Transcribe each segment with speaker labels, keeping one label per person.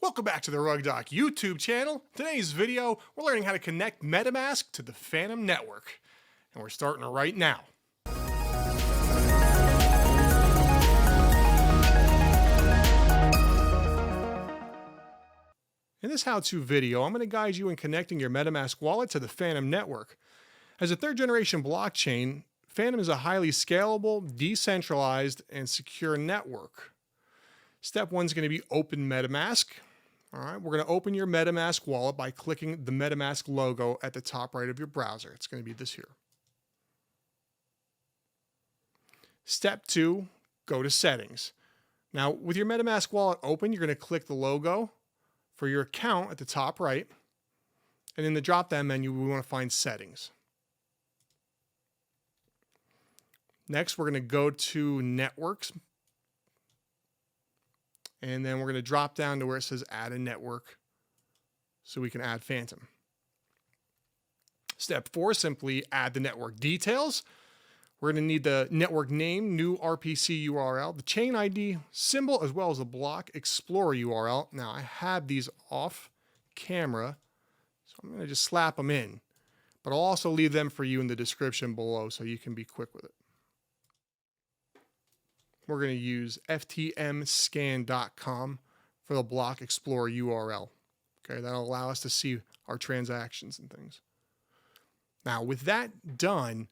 Speaker 1: Welcome back to the RugDoc YouTube channel. Today's video, we're learning how to connect MetaMask to the Fantom Network. And we're starting right now. In this how-to video, I'm going to guide you in connecting your MetaMask wallet to the Fantom Network. As a third-generation blockchain, Fantom is a highly scalable, decentralized, and secure network. Step one is going to be open MetaMask. All right, we're going to open your MetaMask wallet by clicking the MetaMask logo at the top right of your browser. It's going to be this here. Step two, go to settings. Now, with your MetaMask wallet open, you're going to click the logo for your account at the top right. And in the drop-down menu, we want to find settings. Next, we're going to go to networks. And then we're going to drop down to where it says add a network so we can add Fantom. Step four, simply add the network details. We're going to need the network name, new RPC URL, the chain ID, symbol, as well as the block explorer URL. Now I have these off camera, so I'm going to just slap them in, but I'll also leave them for you in the description below so you can be quick with it. We're going to use ftmscan.com for the block explorer URL. Okay, that'll allow us to see our transactions and things. Now, with that done,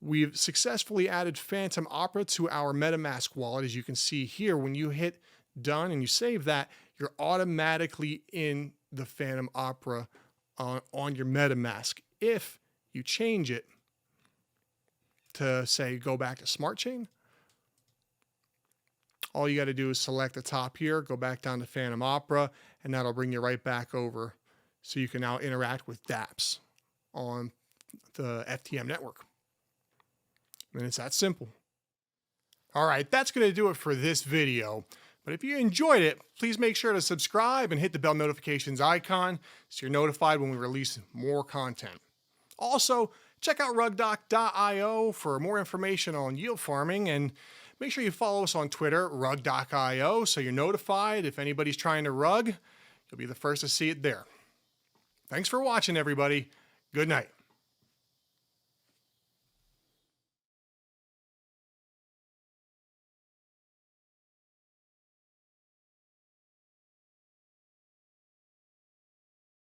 Speaker 1: we've successfully added Fantom Opera to our MetaMask wallet. As you can see here, when you hit done and you save that, you're automatically in the Fantom Opera on your MetaMask. If you change it to, say, go back to Smart Chain, all you got to do is select the top here, go back down to Fantom Opera, and that'll bring you right back over so you can now interact with dApps on the FTM network. And it's that simple. All right, that's going to do it for this video. But if you enjoyed it, please make sure to subscribe and hit the bell notifications icon so you're notified when we release more content. Also, check out RugDoc.io for more information on yield farming, and make sure you follow us on Twitter, RugDoc.io, so you're notified if anybody's trying to rug. You'll be the first to see it there. Thanks for watching, everybody. Good night.